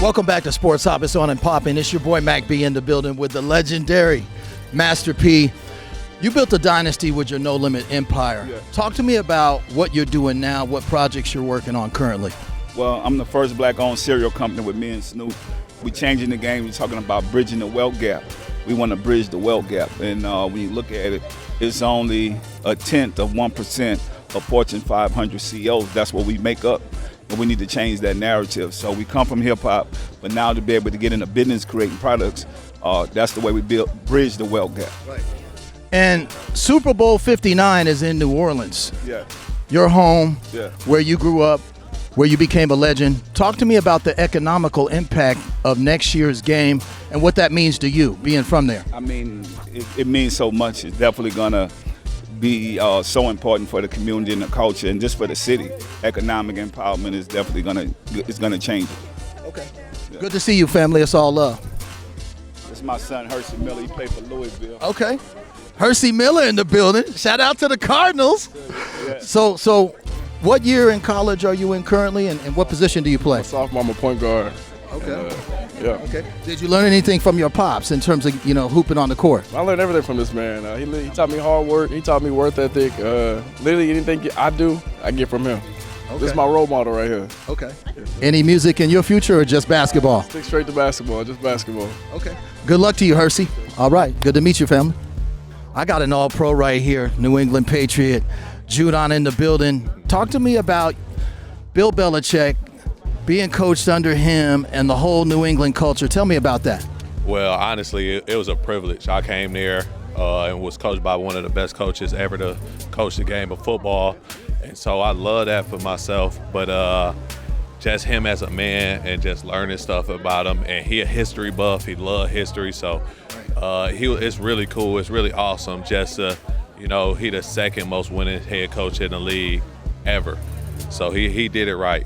Welcome back to Sports Hop. It's on and popping. It's your boy Mack B in the building with the legendary Master P. You built a dynasty with your No Limit Empire. Yeah. Talk to me about what you're doing now, what projects you're working on currently. Well, I'm the first black-owned cereal company with me and Snoop. We changing the game. We're talking about bridging the wealth gap. We want to bridge the wealth gap. And when you look at it, it's only a tenth of 1% of Fortune 500 CEOs. That's what we make up. And we need to change that narrative. So we come from hip-hop, but now to be able to get into business creating products, that's the way we bridge the wealth gap. Right. And Super Bowl 59 is in New Orleans. Yeah. Your home, Yeah. where you grew up, where you became a legend. Talk to me about the economical impact of next year's game and what that means to you, being from there. I mean, it means so much. It's definitely going to be so important for the community and the culture and just for the city. Economic empowerment is definitely gonna change it. Okay. Yeah. Good to see you, family. It's all love. This is my son, Hersey Miller. He played for Louisville. Okay. Hersey Miller in the building. Shout out to the Cardinals. Yeah. So what year in college are you in currently, and what position do you play? Sophomore, I'm a point guard. Okay. Yeah. Okay. Did you learn anything from your pops in terms of, hooping on the court? I learned everything from this man. He taught me hard work. He taught me work ethic. Literally anything I do, I get from him. Okay. This is my role model right here. Okay. Any music in your future or just basketball? Stick straight to basketball, just basketball. Okay. Good luck to you, Hersey. All right. Good to meet you, family. I got an all-pro right here, New England Patriot, Judon in the building. Talk to me about Bill Belichick, being coached under him and the whole New England culture. Tell me about that. Well, honestly, it was a privilege. I came there and was coached by one of the best coaches ever to coach the game of football. And so I love that for myself. But just him as a man and just learning stuff about him. And he a history buff. He loved history. So it's really cool. It's really awesome just to, he the second most winning head coach in the league ever. So he did it right.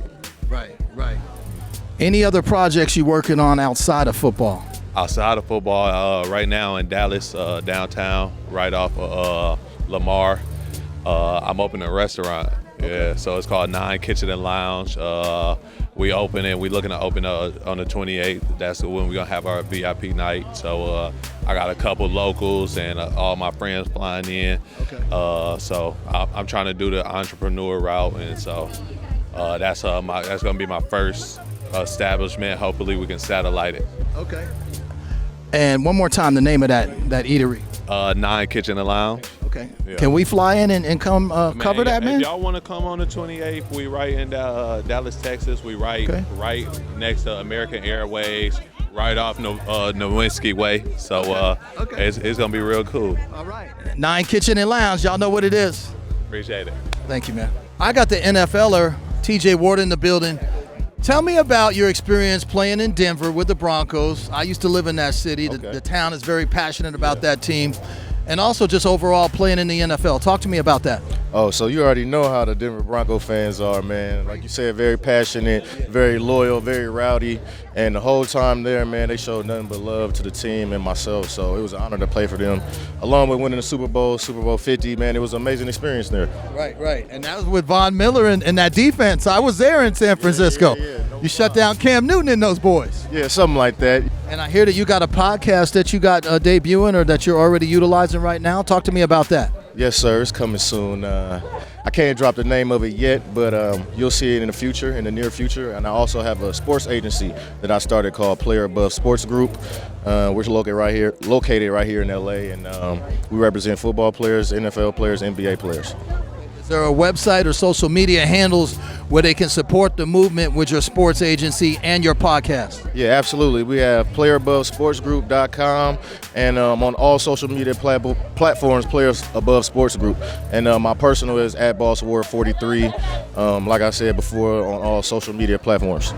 Right. Any other projects you're working on outside of football? Outside of football, right now in Dallas, downtown, right off of Lamar, I'm opening a restaurant. Okay. Yeah, so it's called 9 Kitchen and Lounge. We open and we're looking to open on the 28th. That's when we're gonna have our VIP night. So I got a couple locals and all my friends flying in. Okay. So I'm trying to do the entrepreneur route, and so that's gonna be my first establishment. Hopefully we can satellite it. Okay. And one more time, the name of that eatery. 9 Kitchen and Lounge. Okay. Yeah. Can we fly in and come cover that, man? If y'all want to come on the 28th, we right in Dallas, Texas. We right next to American Airways, right off Nowinski Way. So it's going to be real cool. All right. 9 Kitchen and Lounge. Y'all know what it is. Appreciate it. Thank you, man. I got the NFLer, TJ Ward, in the building. Tell me about your experience playing in Denver with the Broncos. I used to live in that city. Okay. The town is very passionate about that team. And also just overall playing in the NFL. Talk to me about that. Oh, so you already know how the Denver Bronco fans are, man. Like you said, very passionate, very loyal, very rowdy. And the whole time there, man, they showed nothing but love to the team and myself. So it was an honor to play for them. Along with winning the Super Bowl 50, man, it was an amazing experience there. Right. And that was with Von Miller and that defense. I was there in San Francisco. Yeah, no you shut down Cam Newton and those boys. Yeah, something like that. And I hear that you got a podcast that you got debuting or that you're already utilizing right now. Talk to me about that. Yes, sir. It's coming soon. I can't drop the name of it yet, but you'll see it in the near future. And I also have a sports agency that I started called Player Above Sports Group. We're located right here in LA, and we represent football players, NFL players, NBA players. Is there a website or social media handles where they can support the movement with your sports agency and your podcast? Yeah, absolutely. We have playerabovesportsgroup.com and on all social media platforms, Players Above Sports Group. And my personal is @BossWard43. Like I said before, on all social media platforms.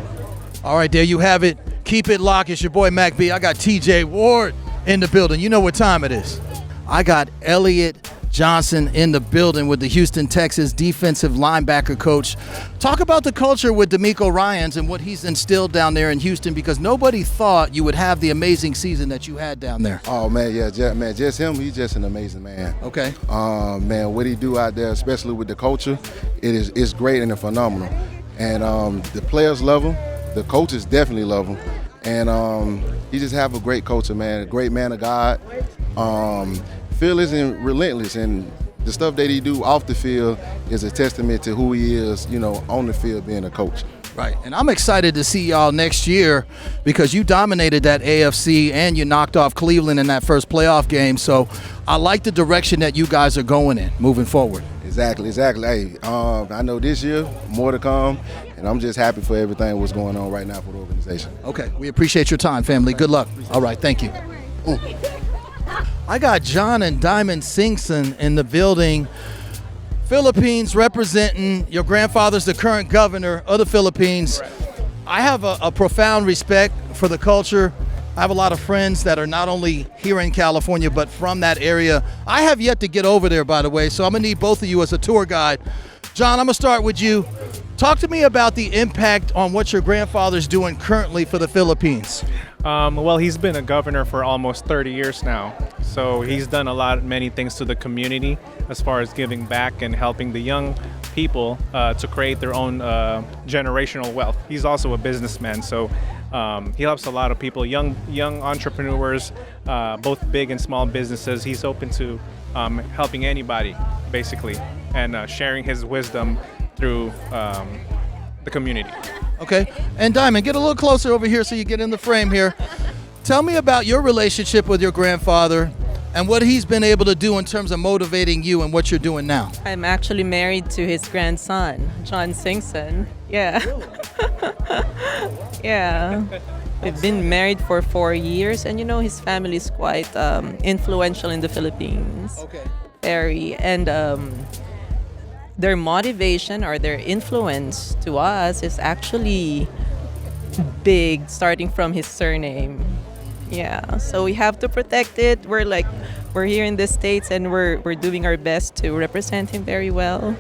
All right, there you have it. Keep it locked. It's your boy Mack B. I got TJ Ward in the building. You know what time it is. I got Elliot Johnson in the building with the Houston Texans defensive linebacker coach. Talk about the culture with DeMeco Ryans and what he's instilled down there in Houston, because nobody thought you would have the amazing season that you had down there. Oh, man, yeah, just him. He's just an amazing man. Okay. Man, what he do out there, especially with the culture, it's great and it's phenomenal. And the players love him. The coaches definitely love him. And he just have a great culture, man, a great man of God. Fearless and relentless, and the stuff that he do off the field is a testament to who he is, on the field being a coach. Right, and I'm excited to see y'all next year because you dominated that AFC and you knocked off Cleveland in that first playoff game. So I like the direction that you guys are going in moving forward. Exactly. Hey, I know this year, more to come, and I'm just happy for everything that's going on right now for the organization. Okay, we appreciate your time, family. Good luck. All right, thank you. Ooh. I got John and Diamond Singson in the building. Philippines representing, your grandfather's the current governor of the Philippines. I have a profound respect for the culture. I have a lot of friends that are not only here in California, but from that area. I have yet to get over there, by the way, so I'm gonna need both of you as a tour guide. John, I'm gonna start with you. Talk to me about the impact on what your grandfather's doing currently for the Philippines. Well, he's been a governor for almost 30 years now. So he's done many things to the community as far as giving back and helping the young people to create their own generational wealth. He's also a businessman, so he helps a lot of people, young entrepreneurs, both big and small businesses. He's open to helping anybody, basically, and sharing his wisdom through the community. Okay, and Diamond, get a little closer over here so you get in the frame here. Tell me about your relationship with your grandfather and what he's been able to do in terms of motivating you and what you're doing now. I'm actually married to his grandson, John Singson. Yeah. Yeah. We've been married for 4 years, and his family is quite influential in the Philippines. Okay. Very. And their motivation or their influence to us is actually big, starting from his surname. Yeah, so we have to protect it. We're here in the States, and we're doing our best to represent him very well.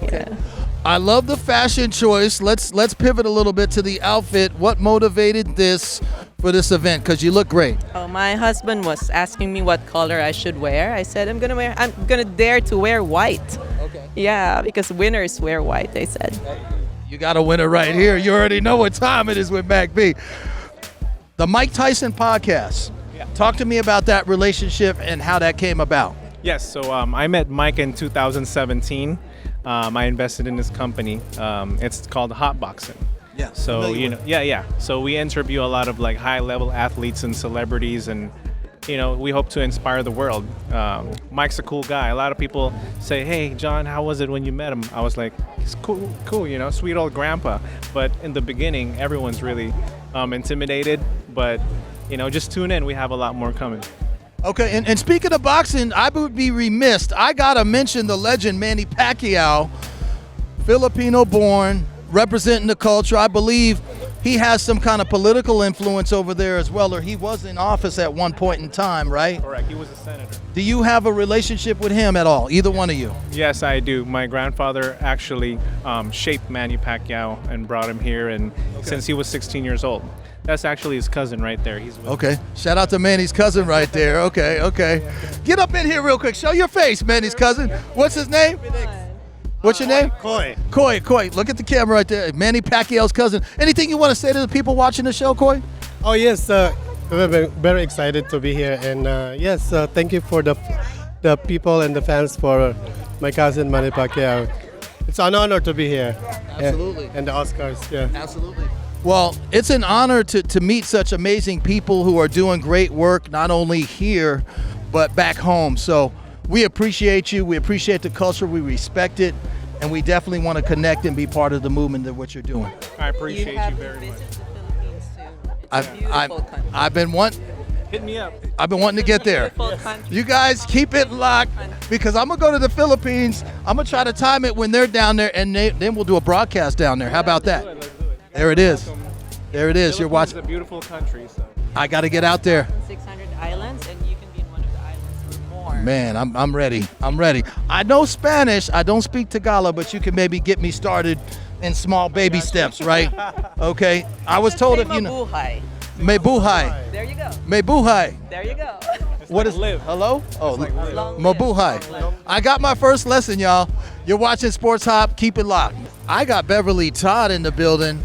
Yeah. I love the fashion choice. Let's pivot a little bit to the outfit. What motivated this for this event? Because you look great. Oh, my husband was asking me what color I should wear. I said I'm gonna dare to wear white. Okay. Yeah, because winners wear white, they said. You got a winner right here. You already know what time it is with Mack B. The Mike Tyson podcast. Yeah. Talk to me about that relationship and how that came about. Yes, so I met Mike in 2017. I invested in this company. It's called Hotboxing. Yeah. So So we interview a lot of high-level athletes and celebrities, and we hope to inspire the world. Mike's a cool guy. A lot of people say, "Hey, John, how was it when you met him?" I was like, "He's cool, sweet old grandpa." But in the beginning, everyone's really intimidated. But just tune in. We have a lot more coming. Okay, and speaking of boxing, I would be remiss. I gotta mention the legend Manny Pacquiao, Filipino-born, representing the culture. I believe he has some kind of political influence over there as well, or he was in office at one point in time, right? Correct. He was a senator. Do you have a relationship with him at all, either one of you? Yes, I do. My grandfather actually shaped Manny Pacquiao and brought him here, and since he was 16 years old. That's actually his cousin right there. He's with Okay. Shout out to Manny's cousin right there. Okay. Get up in here real quick. Show your face, Manny's cousin. What's his name? What's your name? Coy. Coy. Look at the camera right there. Manny Pacquiao's cousin. Anything you want to say to the people watching the show, Coy? Oh yes, we're very excited to be here, and yes, thank you for the people and the fans for my cousin Manny Pacquiao. It's an honor to be here. Absolutely. And the Oscars, yeah. Absolutely. Well, it's an honor to meet such amazing people who are doing great work, not only here, but back home. So we appreciate you. We appreciate the culture. We respect it. And we definitely want to connect and be part of the movement of what you're doing. I appreciate you very much. I've been wanting. Hit me up. I've been wanting to get there. You guys keep it locked because I'm going to go to the Philippines. I'm going to try to time it when they're down there, and then we'll do a broadcast down there. How about that? Let's do it. There it is. There it is. You're watching. It's a beautiful country. So. I got to get out there. 600 islands, and you can be in one of the islands or more. Man, I'm ready. I'm ready. I know Spanish. I don't speak Tagalog, but you can maybe get me started in small baby steps, right? Okay. I was told if you know. Mabuhay. Mebuhay. There you go. Mebuhay. There you go. What is live? Hello? Oh, Long live. Mabuhay. I got my first lesson, y'all. You're watching Sports Hop. Keep it locked. I got Beverly Todd in the building.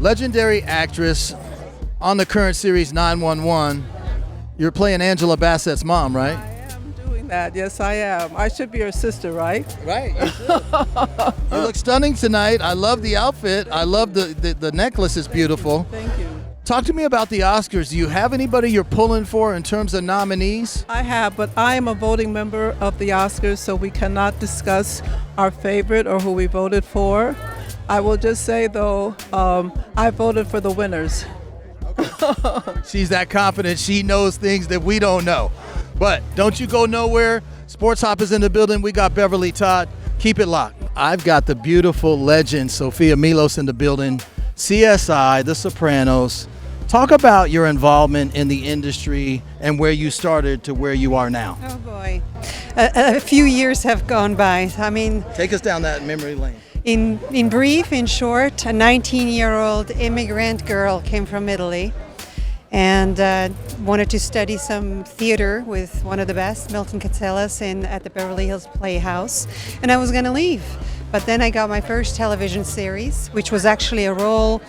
legendary actress on the current series 911. You're playing Angela Bassett's mom, right? I am doing that. Yes, I am. I should be her sister, right? Right. You should. You look stunning tonight. I love the outfit. I love the necklace is beautiful. Thank you. Talk to me about the Oscars. Do you have anybody you're pulling for in terms of nominees? I have, but I am a voting member of the Oscars, so we cannot discuss our favorite or who we voted for. I will just say, though, I voted for the winners. She's that confident. She knows things that we don't know. But don't you go nowhere. Sports Hop is in the building. We got Beverly Todd. Keep it locked. I've got the beautiful legend, Sophia Milos, in the building. CSI, The Sopranos. Talk about your involvement in the industry and where you started to where you are now. Oh boy, a few years have gone by. I mean, take us down that memory lane. In brief, in short, a 19-year-old immigrant girl came from Italy and wanted to study some theater with one of the best, Milton Catsellas, at the Beverly Hills Playhouse, and I was going to leave. But then I got my first television series, which was actually a role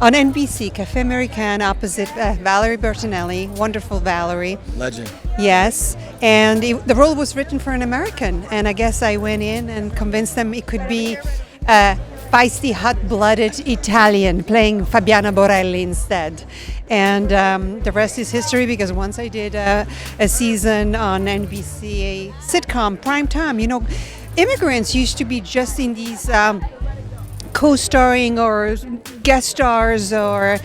on NBC, Café American, opposite Valerie Bertinelli, wonderful Valerie. Legend. Yes, and the role was written for an American, and I guess I went in and convinced them it could be a feisty, hot-blooded Italian playing Fabiana Borelli instead. And the rest is history, because once I did a season on NBC, a sitcom, prime time, you know, immigrants used to be just in these co-starring or guest stars or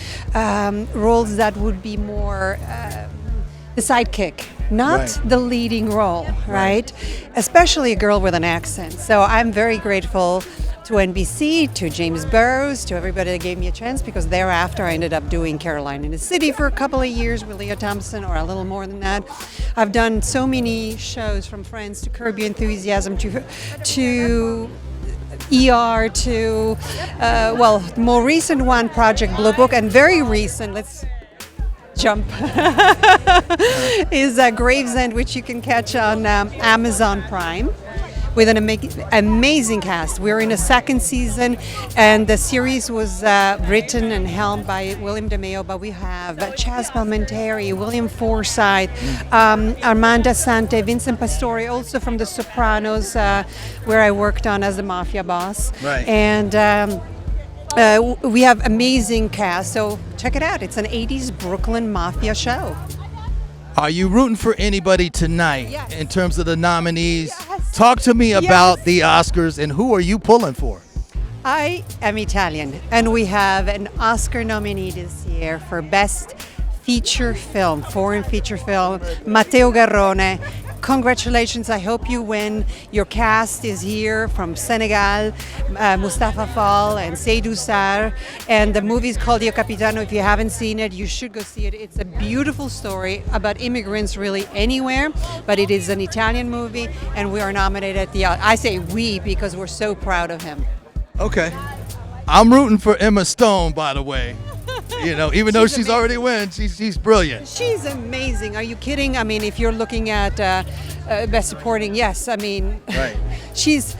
roles that would be more the sidekick, not the leading role, right? Especially a girl with an accent. So I'm very grateful to NBC, to James Burrows, to everybody that gave me a chance, because thereafter I ended up doing Caroline in the City for a couple of years with Leah Thompson, or a little more than that. I've done so many shows, from Friends to Curb Your Enthusiasm to ER to, well, the more recent one, Project Blue Book, and very recent, let's jump, is Gravesend, which you can catch on Amazon Prime, with an amazing cast. We're in a second season, and the series was written and helmed by William DeMeo, but we have Chaz Palminteri, William Forsythe, Armanda Sante, Vincent Pastore, also from The Sopranos, where I worked on as the mafia boss. Right. And we have amazing cast, so check it out. It's an 80s Brooklyn mafia show. Are you rooting for anybody tonight Yes. in terms of the nominees? Yes. Talk to me Yes. about the Oscars, and who are you pulling for? I am Italian, and we have an Oscar nominee this year for Best Feature Film, Foreign Feature Film, Matteo Garrone. Congratulations, I hope you win. Your cast is here from Senegal, Mustafa Fall and Seydou Sarr, and the movie is called Io Capitano. If you haven't seen it, you should go see it. It's a beautiful story about immigrants really anywhere, but it is an Italian movie, and we are nominated at the, I say we because we're so proud of him. Okay. I'm rooting for Emma Stone, by the way. You know, even though she's already won, she's brilliant. She's amazing. Are you kidding? I mean, if you're looking at Best Supporting, yes. I mean, Right. she's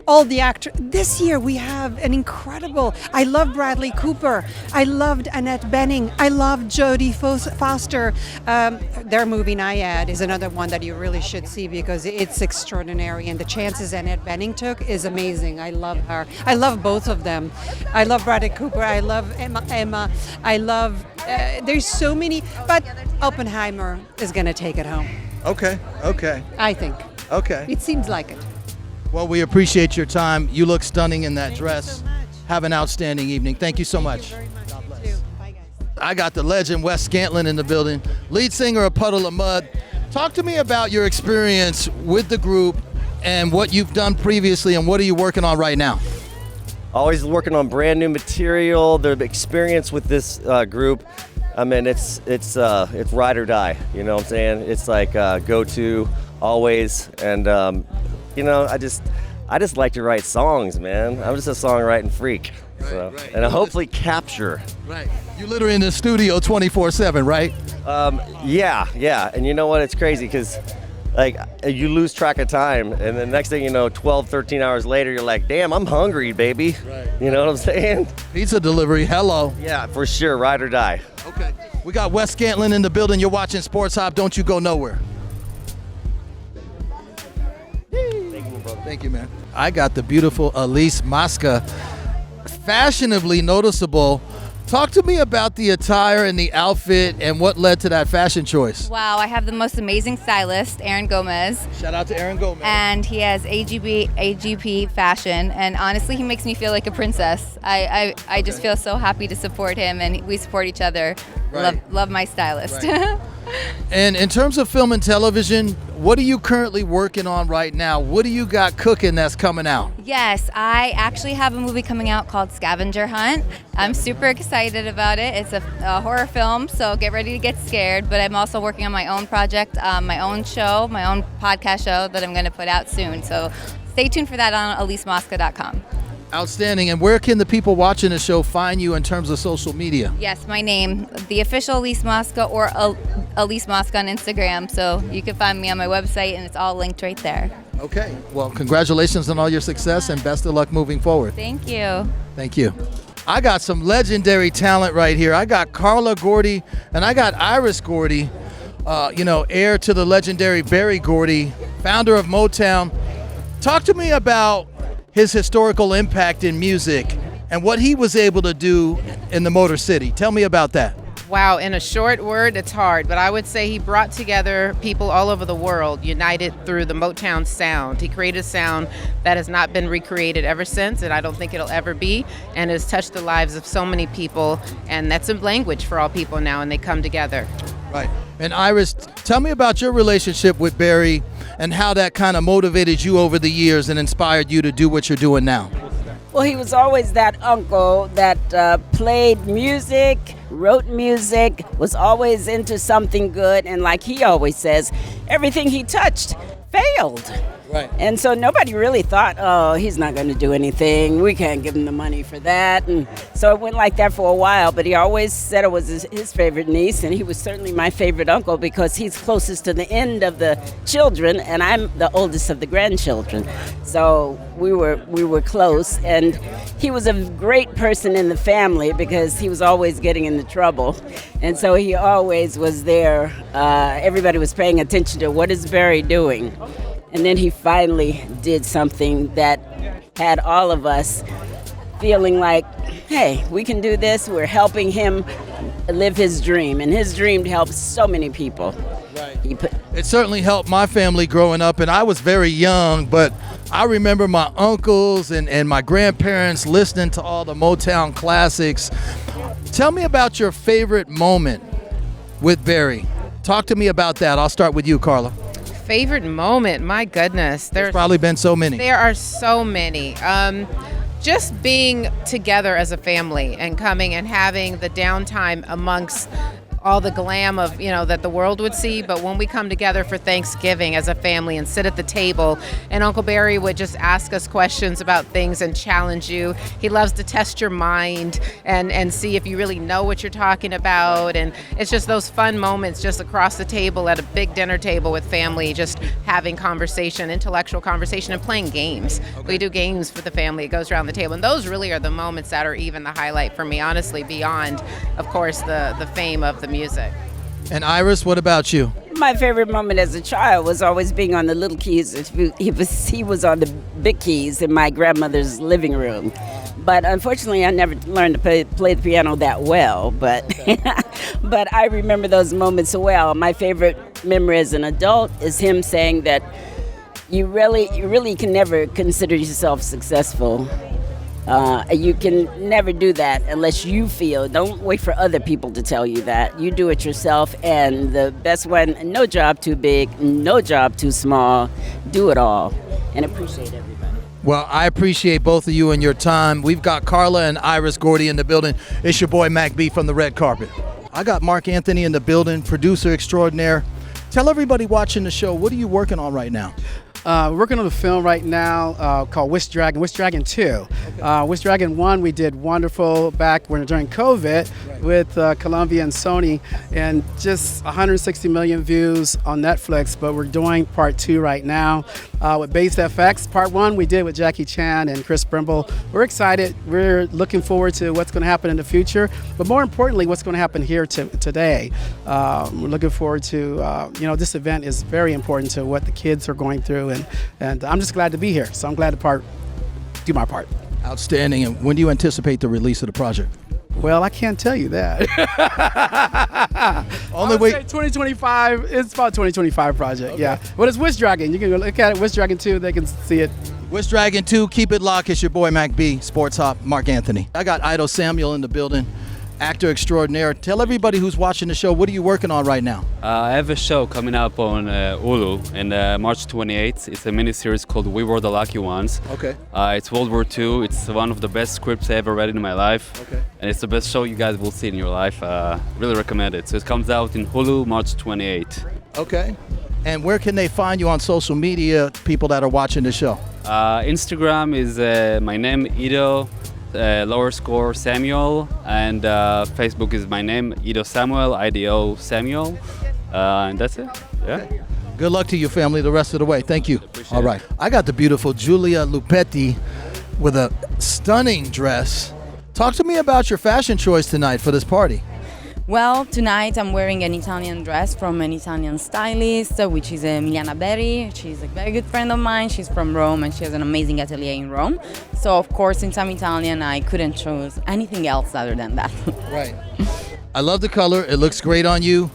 all the actors. This year we have an incredible. I love Bradley Cooper. I loved Annette Bening. I love Jodie Foster. Their movie Naiad is another one that you really should see, because it's extraordinary, and the chances Annette Bening took is amazing. I love her. I love both of them. I love Bradley Cooper. I love Emma. I love. There's so many, but Oppenheimer is going to take it home. Okay. I think. Okay. It seems like it. Well, we appreciate your time. You look stunning in that dress. Have an outstanding evening. Thank you so much. God bless. Bye, guys. I got the legend Wes Scantlin in the building, lead singer of Puddle of Mud. Talk to me about your experience with the group and what you've done previously, and what are you working on right now? Always working on brand new material. The experience with this group, I mean, it's ride or die. You know what I'm saying? It's like go to always, and you know, I just like to write songs, man. I'm just a songwriting freak. So, right. And I hopefully capture. Right. You literally in the studio 24/7, right? Yeah. And you know what? It's crazy because like you lose track of time, and the next thing you know, 12, 13 hours later, you're like, damn, I'm hungry, baby. Right. You know what I'm saying? Pizza delivery, hello. Yeah, for sure, ride or die. Okay. We got Wes Scantlin in the building. You're watching Sports Hop. Don't you go nowhere. Thank you, man. I got the beautiful Elise Mosca, fashionably noticeable. Talk to me about the attire and the outfit and what led to that fashion choice. Wow, I have the most amazing stylist, Aaron Gomez. Shout out to Aaron Gomez. And he has AGP fashion, and honestly, he makes me feel like a princess. I just feel so happy to support him, and we support each other. Right. Love my stylist. Right. And in terms of film and television, what are you currently working on right now? What do you got cooking that's coming out? Yes, I actually have a movie coming out called Scavenger Hunt. I'm super excited about it. It's a horror film, so get ready to get scared. But I'm also working on my own project, my own show, my own podcast show that I'm going to put out soon. So stay tuned for that on elisemosca.com. Outstanding. And where can the people watching the show find you in terms of social media? Yes, my name, the official Elise Mosca, or Elise Mosca on Instagram. So you can find me on my website, and it's all linked right there. Okay. Well, congratulations on all your success and best of luck moving forward. Thank you. Thank you. I got some legendary talent right here. I got Carla Gordy and I got Iris Gordy, heir to the legendary Berry Gordy, founder of Motown. Talk to me about his historical impact in music and what he was able to do in the Motor City. Tell me about that. Wow, in a short word, it's hard, but I would say he brought together people all over the world, united through the Motown sound. He created a sound that has not been recreated ever since, and I don't think it'll ever be, and has touched the lives of so many people, and that's a language for all people now, and they come together. Right. And Iris, tell me about your relationship with Barry and how that kind of motivated you over the years and inspired you to do what you're doing now. Well, he was always that uncle that played music, wrote music, was always into something good, and like he always says, everything he touched failed. Right. And so nobody really thought, oh, he's not going to do anything. We can't give him the money for that. And so it went like that for a while, but he always said it was his favorite niece, and he was certainly my favorite uncle because he's closest to the end of the children, and I'm the oldest of the grandchildren. So we were close, and he was a great person in the family because he was always getting into trouble. And so he always was there. Everybody was paying attention to what is Barry doing. And then he finally did something that had all of us feeling like, hey, we can do this. We're helping him live his dream. And his dream helped so many people. Right. It certainly helped my family growing up, and I was very young, but I remember my uncles and my grandparents listening to all the Motown classics. Tell me about your favorite moment with Barry. Talk to me about that. I'll start with you, Carla. Favorite moment, my goodness. There's probably been so many. There are so many. Just being together as a family and coming and having the downtime amongst all the glam of, that the world would see, but when we come together for Thanksgiving as a family and sit at the table, and Uncle Barry would just ask us questions about things and challenge you. He loves to test your mind and see if you really know what you're talking about, and it's just those fun moments just across the table at a big dinner table with family, just having conversation, intellectual conversation, and playing games. Okay. We do games for the family. It goes around the table, and those really are the moments that are even the highlight for me, honestly, beyond, of course, the fame of the music. And Iris, what about you? My favorite moment as a child was always being on the little keys. He was on the big keys in my grandmother's living room. But unfortunately, I never learned to play the piano that well. But but I remember those moments so well. My favorite memory as an adult is him saying that you really can never consider yourself successful. You can never do that unless you feel. Don't wait for other people to tell you that. You do it yourself, and the best one, no job too big, no job too small. Do it all, and appreciate everybody. Well, I appreciate both of you and your time. We've got Carla and Iris Gordy in the building. It's your boy Mack B from the Red Carpet. I got Mark Anthony in the building, producer extraordinaire. Tell everybody watching the show, what are you working on right now? Working on a film right now called Wish Dragon 2. Wish Dragon 1, we did wonderful back during COVID with Columbia and Sony, and just 160 million views on Netflix, but we're doing part 2 right now with Base FX. Part 1 we did with Jackie Chan and Chris Brimble. We're excited. We're looking forward to what's going to happen in the future, but more importantly, what's going to happen here today. We're looking forward to, this event is very important to what the kids are going through, and I'm just glad to be here. So I'm glad to do my part. Outstanding. And when do you anticipate the release of the project? Well, I can't tell you that. Only way. 2025. It's about 2025 project. Okay. Yeah, but it's Wish Dragon. You can go look at it. Wish Dragon 2. They can see it. Wish Dragon 2. Keep it locked. It's your boy Mack B. Sports Hop. Mark Anthony. I got Idol Samuel in the building. Actor extraordinaire. Tell everybody who's watching the show, what are you working on right now? I have a show coming up on Hulu in March 28th. It's a miniseries called We Were the Lucky Ones. Okay. It's World War II. It's one of the best scripts I ever read in my life. Okay. And it's the best show you guys will see in your life. Really recommend it. So it comes out in Hulu March 28th. Okay. And where can they find you on social media, people that are watching the show? Instagram is my name, Ido. _ Samuel, and Facebook is my name, Ido Samuel, IDO Samuel, and that's it. Yeah. Okay. Good luck to your family the rest of the way. Thank you. All right. I got the beautiful Julia Lupetti with a stunning dress. Talk to me about your fashion choice tonight for this party. Well, tonight I'm wearing an Italian dress from an Italian stylist, which is Emiliana Berri. She's a very good friend of mine. She's from Rome and she has an amazing atelier in Rome. So, of course, since I'm Italian, I couldn't choose anything else other than that. Right. I love the color. It looks great on you.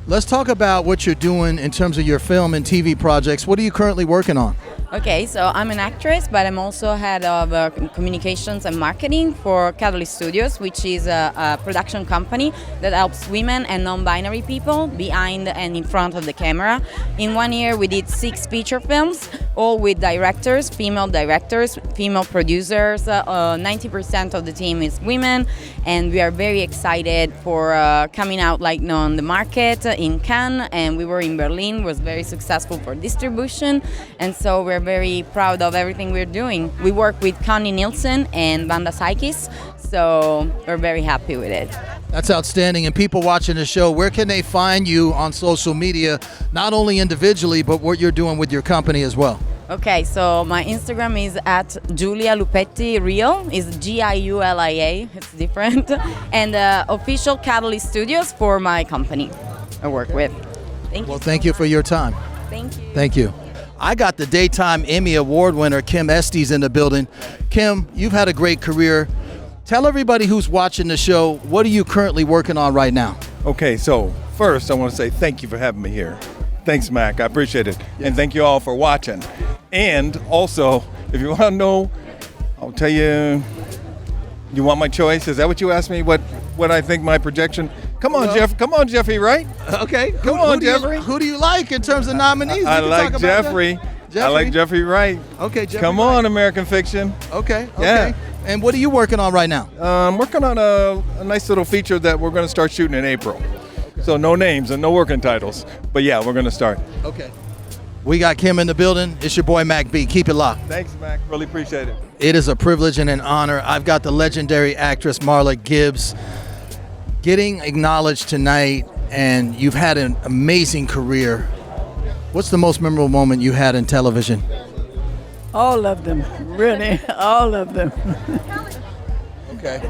Let's talk about what you're doing in terms of your film and TV projects. What are you currently working on? Okay, so I'm an actress, but I'm also head of communications and marketing for Catalyst Studios, which is a production company that helps women and non-binary people behind and in front of the camera. In 1 year, we did 6 feature films, all with directors, female producers. 90% of the team is women, and we are very excited for coming out on the market in Cannes, and we were in Berlin. Was very successful for distribution, and so we're very proud of everything we're doing. We work with Connie Nielsen and Vanda Sykes, so we're very happy with it. That's outstanding. And people watching the show, where can they find you on social media, not only individually, but what you're doing with your company as well? Okay, so my Instagram is at Julia Lupetti Real. It's Giulia. It's different. And official Catalyst Studios for my company I work with. Thank you. Well, thank you for your time. Thank you. Thank you. I got the Daytime Emmy Award winner, Kim Estes, in the building. Kim, you've had a great career. Tell everybody who's watching the show, what are you currently working on right now? Okay, so first I want to say thank you for having me here. Thanks, Mac. I appreciate it. Yes. And thank you all for watching. And also, if you want to know, I'll tell you, you want my choice? Is that what you asked me? What I think my projection? Come on, Jeff. Come on, Jeffrey, right? Okay. Come on, Jeffrey. Who do you like in terms of nominees? I like Jeffrey. I like Jeffrey Wright. Okay, Jeffrey Come on, American Fiction. Okay. Yeah. And what are you working on right now? I'm working on a nice little feature that we're going to start shooting in April. Okay. So no names and no working titles. But yeah, we're going to start. Okay. We got Kim in the building. It's your boy Mack B. Keep it locked. Thanks, Mac. Really appreciate it. It is a privilege and an honor. I've got the legendary actress Marla Gibbs getting acknowledged tonight, and you've had an amazing career. What's the most memorable moment you had in television? All of them, really, all of them. Okay.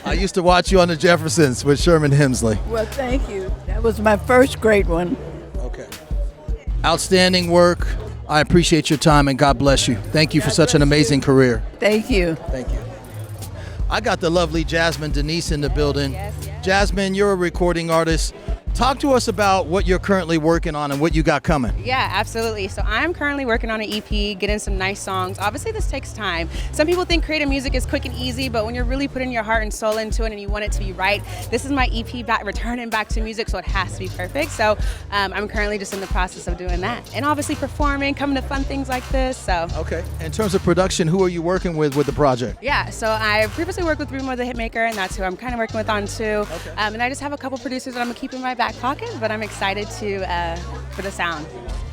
I used to watch you on the Jeffersons with Sherman Hemsley. Well, thank you. That was my first great one. Okay. Outstanding work. I appreciate your time, and God bless you. Thank you for such an amazing career. Thank you. Thank you. I got the lovely Jasmine Denise in the building. Yes. Jasmine, you're a recording artist. Talk to us about what you're currently working on and what you got coming. Yeah, absolutely. So I'm currently working on an EP, getting some nice songs. Obviously, this takes time. Some people think creative music is quick and easy, but when you're really putting your heart and soul into it and you want it to be right, this is my EP returning back to music, so it has to be perfect. So I'm currently just in the process of doing that. And obviously performing, coming to fun things like this. So. Okay. In terms of production, who are you working with the project? Yeah, so I previously worked with Bruno the Hitmaker, and that's who I'm kind of working with on too. Okay. And I just have a couple producers that I'm going to keep in my back pocket, but I'm excited for the sound.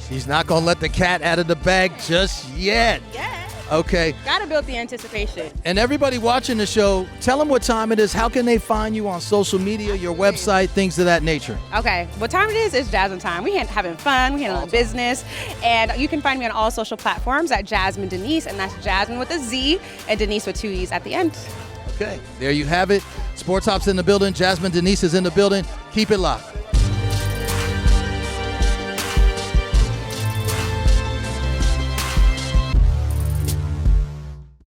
She's not going to let the cat out of the bag just yet. Yeah. Okay. Gotta build the anticipation. And everybody watching the show, tell them what time it is. How can they find you on social media, your website, things of that nature? Okay, what time it is Jasmine time. We having fun, we handling business, and you can find me on all social platforms at Jasmine Denise, and that's Jasmine with a Z and Denise with 2 E's at the end. Okay, there you have it. Sports Hop's in the building. Jasmine Denise is in the building. Keep it locked.